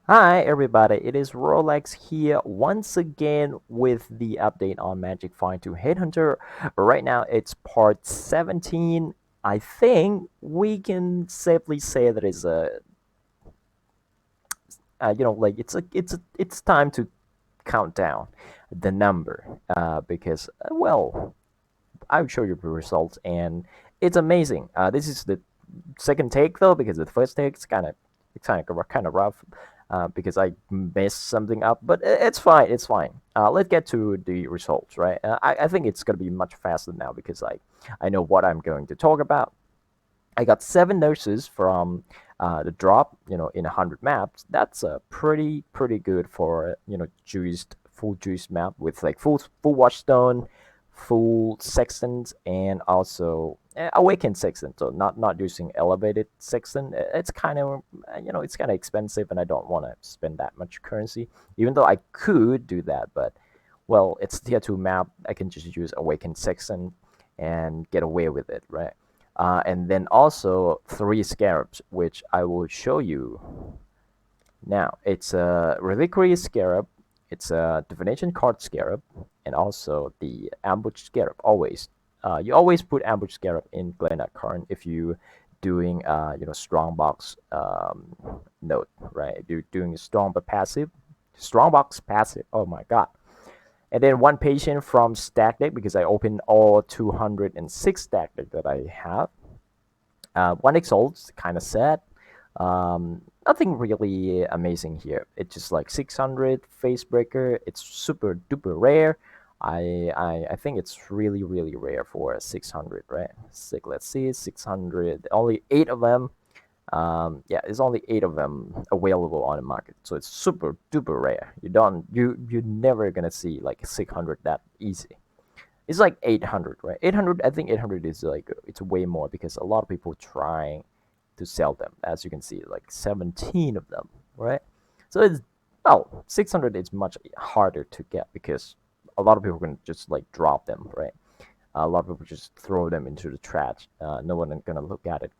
Hi everybody, it is Rolex here once again with the update on Magic Find to Headhunter. Right now it's part 17. I think we can safely say that it's it's time to count down the number because well, I'll show you the results and it's amazing. This is the second take though because the first take is kind of rough because I messed something up, but it's fine. It's fine. Let's get to the results, right? I think it's gonna be much faster now because I know what I'm going to talk about. I got 7 nurses from the drop, in 100 maps. That's pretty good for juiced full juice map with like full watchstone, full sextants, and also awakened sextant. So not using elevated sextant. It's kind of it's kind of expensive, and I don't want to spend that much currency. Even though I could do that, but well, it's tier 2 map. I can just use awakened sextant and get away with it, right? And then also 3 scarabs, which I will show you now. It's a reliquary scarab, it's a divination card scarab, and also the ambush scarab. Always, you always put ambush scarab in Glenat Karn if you doing strongbox node, right? If you're doing strongbox passive. Oh my god! And then 1 patient from stack deck because I opened all 206 stack deck that I have. 1 Exalt, kind of sad. Nothing really amazing here. It's just like 600 Facebreaker. It's super duper rare. I think it's really rare for 600, right? Let's see, 600. Only 8 of them. Yeah, there's only 8 of them available on the market, so it's super duper rare. You're never gonna see like 600 that easy. It's like 800, right? 800. I think 800 is like it's way more because a lot of people trying to sell them. As you can see, like 17 of them, right? So it's 600 is much harder to get because a lot of people can just like drop them, right? A lot of people just throw them into the trash. No one is gonna look at it.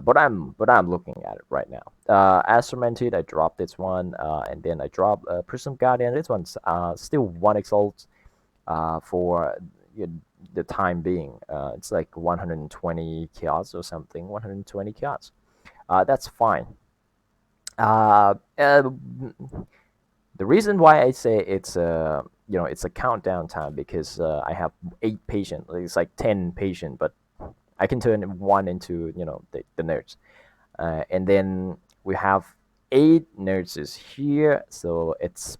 But I'm looking at it right now. As fermented, I dropped this one, and then I dropped Prism Guardian. This one's still 1 Exalt for the time being. It's like 120 chaos or something, 120 chaos. That's fine. Uh, uh, the reason why I say it's a countdown time because I have 8 patients. It's like 10 patients, but I can turn one into the nerds, and then we have 8 nurses here, so it's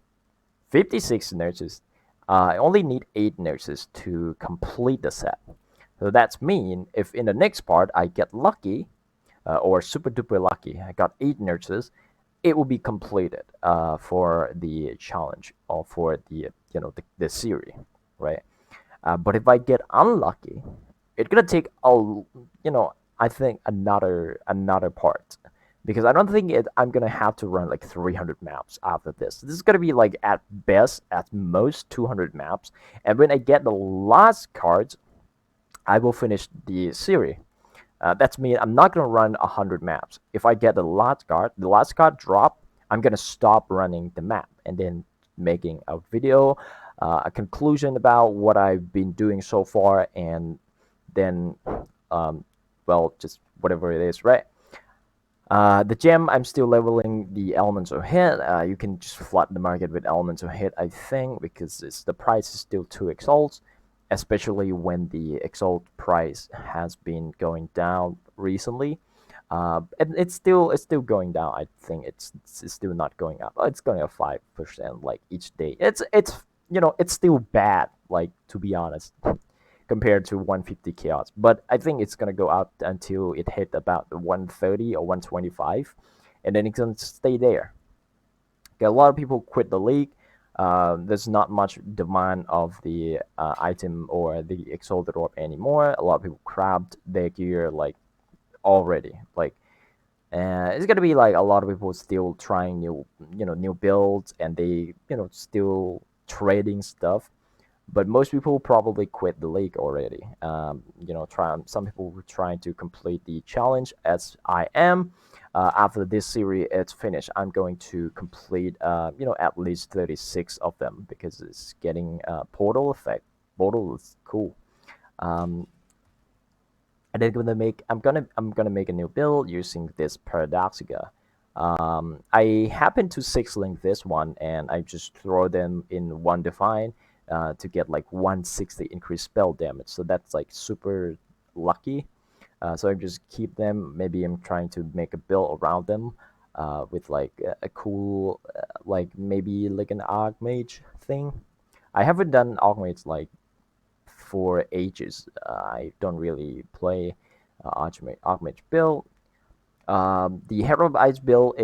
56 nurses. I only need 8 nurses to complete the set. So that's mean if in the next part I get lucky, or super duper lucky, I got 8 nurses, it will be completed for the challenge or for the series, right? But if I get unlucky, it's gonna take I think another part because I don't think I'm gonna have to run like 300 maps after this. This is gonna be like at best, at most 200 maps, and when I get the last cards, I will finish the series. That's mean I'm not gonna run 100 maps. If I get the last card drop, I'm gonna stop running the map and then making a video, a conclusion about what I've been doing so far, and then, um, well, just whatever it is, right? The gem, I'm still leveling the elements of hit. You can just flood the market with elements of hit, I think, because the price is still 2 exalts, especially when the exalt price has been going down recently. And it's still going down. I think it's still not going up. It's going up 5% like each day. It's still bad. Like, to be honest, compared to 150 chaos. But I think it's gonna go up until it hit about 130 or 125, and then it's gonna stay there. Okay, a lot of people quit the league. There's not much demand of the item or the exalted orb anymore. A lot of people crabbed their gear like already. Like, it's gonna be like a lot of people still trying new builds, and they still trading stuff, but most people probably quit the league already. Some people were trying to complete the challenge, as I am. After this series it's finished, I'm going to complete at least 36 of them because it's getting portal effect. Portal is cool. Um, and then I'm gonna make a new build using this Paradoxica. I happen to six link this one, and I just throw them in one define to get like 160 increased spell damage. So that's like super lucky. So I just keep them. Maybe I'm trying to make a build around them with like a cool, like maybe like an Archmage thing. I haven't done Archmage like for ages. I don't really play Archmage build. The Herald of Ice build,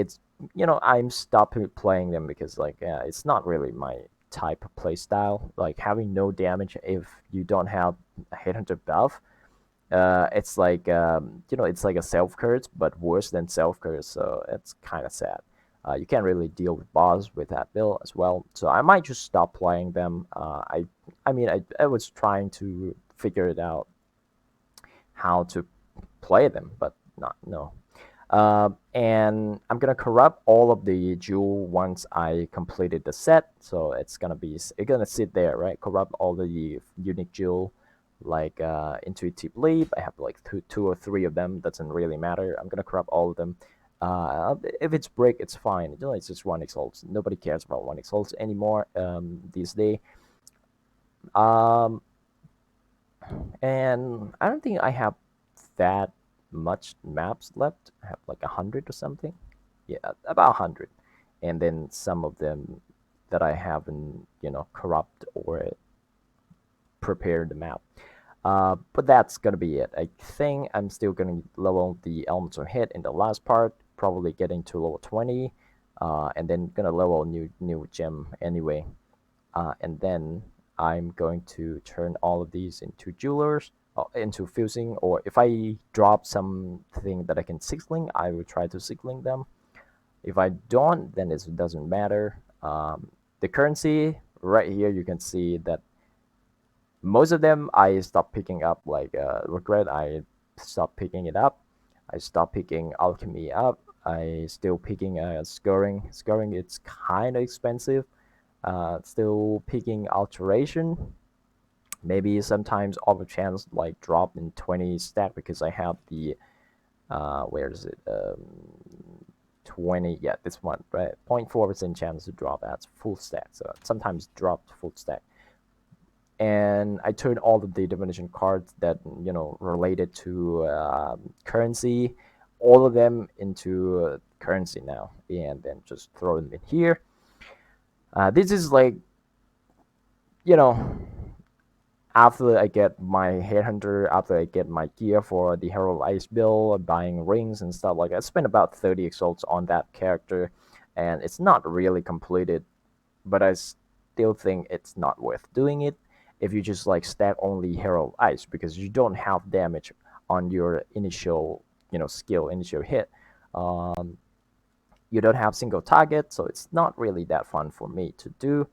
I'm stopping playing them because like it's not really my type of play style. Like having no damage if you don't have a headhunter buff, it's like it's like a self curse, but worse than self curse. So it's kind of sad. You can't really deal with boss with that build as well. So I might just stop playing them. I was trying to figure it out how to play them, but not no. And I'm gonna corrupt all of the jewel once I completed the set. So it's gonna sit there, right? Corrupt all the unique jewel, like intuitive leap. I have like two or three of them. Doesn't really matter. I'm gonna corrupt all of them. If it's break, it's fine. It's just one exalt. Nobody cares about one exalt anymore these days. Um, and I don't think I have that much maps left. I have like 100 or something. Yeah, about 100. And then some of them that I haven't, corrupt or prepared the map. But that's gonna be it. I think I'm still gonna level the elements of hit in the last part, probably getting to level 20, and then gonna level new gem anyway. And then I'm going to turn all of these into jewelers, into fusing, or if I drop something that I can six link, I will try to six link them. If I don't, then it doesn't matter. The currency right here, you can see that most of them I stopped picking up. Like regret, I stopped picking it up. I stopped picking alchemy up. I still picking scoring. Scoring, it's kind of expensive. Still picking alteration. Maybe sometimes off a chance like drop in 20 stack because I have the where is it 20, yeah, this one, right? 0.4% chance to drop at full stack, so sometimes drop full stack. And I turn all of the divination cards that related to currency, all of them into currency now, and then just throw them in here. This is like you know after I get my headhunter, after I get my gear for the Herald Ice build, buying rings and stuff like that, I spent about 30 exalts on that character, and it's not really completed, but I still think it's not worth doing it if you just like stack only Herald Ice because you don't have damage on your initial skill, initial hit. Um, you don't have single target, so it's not really that fun for me to do.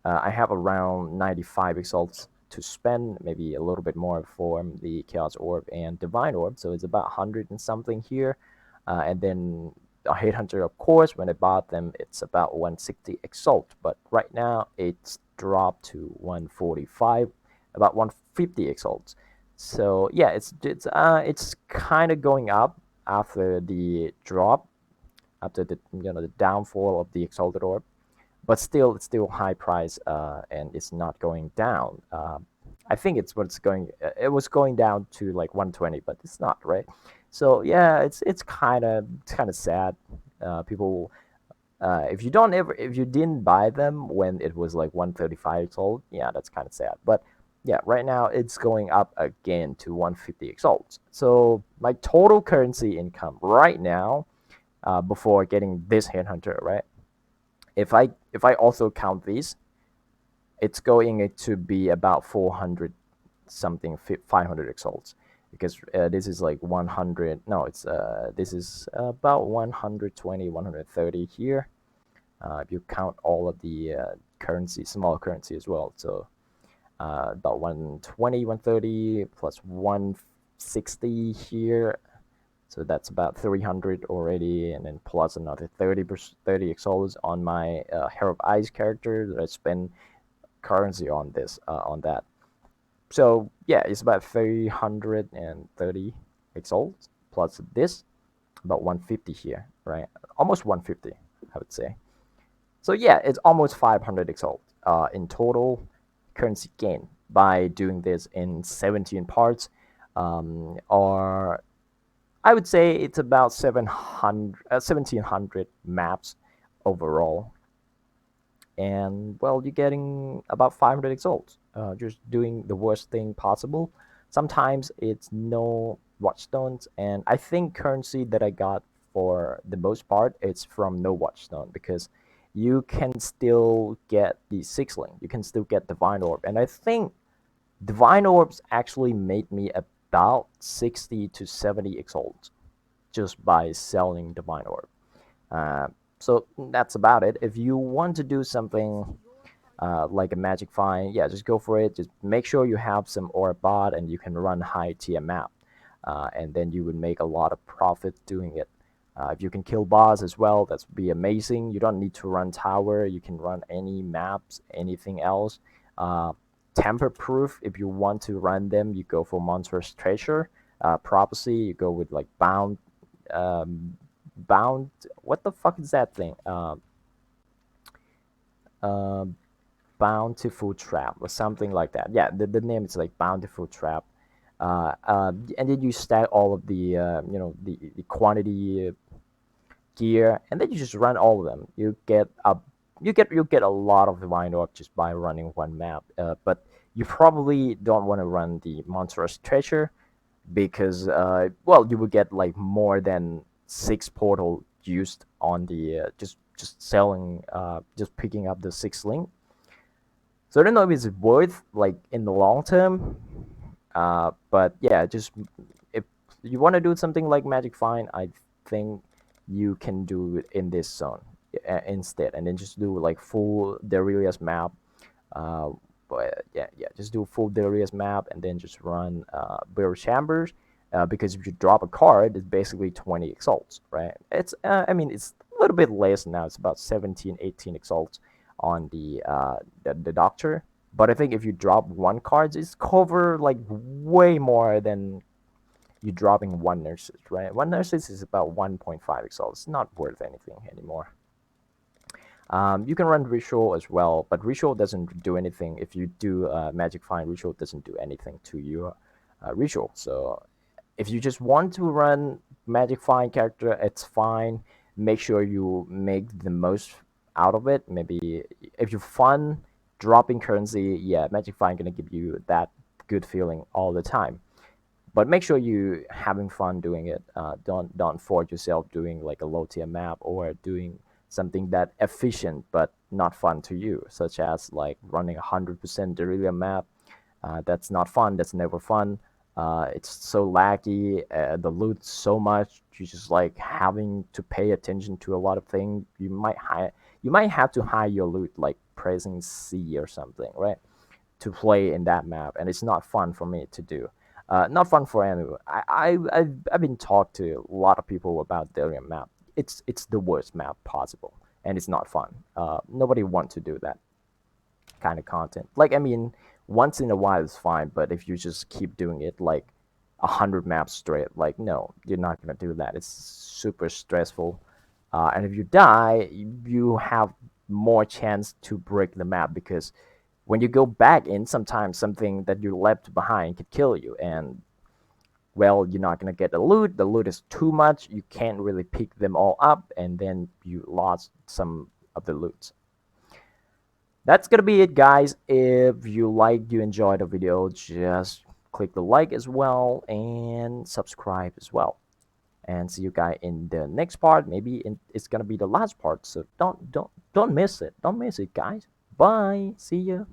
I have around 95 exalts to spend, maybe a little bit more for the Chaos Orb and Divine Orb, so it's about 100 and something here. And then a Headhunter, of course, when I bought them, it's about 160 exalt, but right now it's dropped to 145, about 150 exalts. So yeah, it's kind of going up after the drop, after the downfall of the Exalted Orb, but still it's still high price and it's not going down. I think it was going down to like 120, but it's not, right? So yeah, it's kind of sad. People, if you didn't buy them when it was like 135 exalt, yeah, that's kind of sad. But yeah, right now it's going up again to 150 exalts. So my total currency income right now, before getting this headhunter, right? If I also count these, it's going to be about 400 something, 500 exalts, because this is like 100. No, it's this is about 120, 130 here. If you count all of the currency, small currency as well, so about 120, 130 plus 160 here. So that's about 300 already, and then plus another 30 exalts on my Hair of Ice character that I spend currency on this on that. So yeah, it's about 330 exalts plus this, about 150 here, right? Almost 150, I would say. So yeah, it's almost 500 exalt in total currency gain by doing this in 17 parts, or I would say it's about 1700 maps overall. And well, you're getting about 500 exalts, just doing the worst thing possible. Sometimes it's no watchstones, and I think currency that I got for the most part it's from no watchstone, because you can still get the six link, you can still get divine orb, and I think divine orbs actually made me about 60 to 70 exalts just by selling divine orb. uh, so that's about it. If you want to do something like a magic find, yeah, just go for it. Just make sure you have some ore bot and you can run high tier map, and then you would make a lot of profit doing it. If you can kill boss as well, that's be amazing. You don't need to run tower. You can run any maps, anything else. Uh, Tamper proof. If you want to run them, you go for monstrous treasure. Prophecy. You go with like bound. Bound. What the fuck is that thing? Uh, Bountiful Trap or something like that. Yeah, the name is like Bountiful Trap. And then you stack all of the the quantity gear, and then you just run all of them. You get a lot of divine orb just by running one map. But you probably don't want to run the monstrous treasure, because well, you would get like more than 6 portal used on the just selling just picking up the 6 link. So I don't know if it's worth like in the long term. But yeah, just if you want to do something like Magic Find, I think you can do it in this zone instead, and then just do like full Darius map. Uh, but yeah, just do full Darius map and then just run Bear Chambers. Because if you drop a card, it's basically 20 exalts, right? It's I mean, it's a little bit less now. It's about 17, 18 exalts on the doctor. But I think if you drop one card, it's cover like way more than you dropping one nurses, right? One nurses is about 1.5 exalt. It's not worth anything anymore. You can run ritual as well, but ritual doesn't do anything. If you do magic find, ritual doesn't do anything to your ritual. So if you just want to run magic find character, it's fine. Make sure you make the most out of it. Maybe if you're fun dropping currency, yeah, magic find gonna give you that good feeling all the time. But make sure you having fun doing it. Don't force yourself doing like a low tier map or doing something that efficient but not fun to you, such as like running 100% Delirium map. That's not fun. That's never fun. It's so laggy. The loot so much. You just like having to pay attention to a lot of things. You might have to hide your loot like pressing C or something, right? To play in that map, and it's not fun for me to do. Not fun for anyone. I've been talked to a lot of people about Delirium map. It's the worst map possible, and it's not fun. Nobody wants to do that kind of content. Like, I mean, once in a while is fine, but if you just keep doing it like 100 maps straight, like, no, you're not gonna do that. It's super stressful, and if you die, you have more chance to break the map, because when you go back in, sometimes something that you left behind could kill you, and well, you're not gonna get the loot. The loot is too much. You can't really pick them all up, and then you lost some of the loot. That's gonna be it, guys. If you enjoyed the video, just click the like as well and subscribe as well. And see you guys in the next part. Maybe it's gonna be the last part, so don't miss it. Don't miss it, guys. Bye. See ya.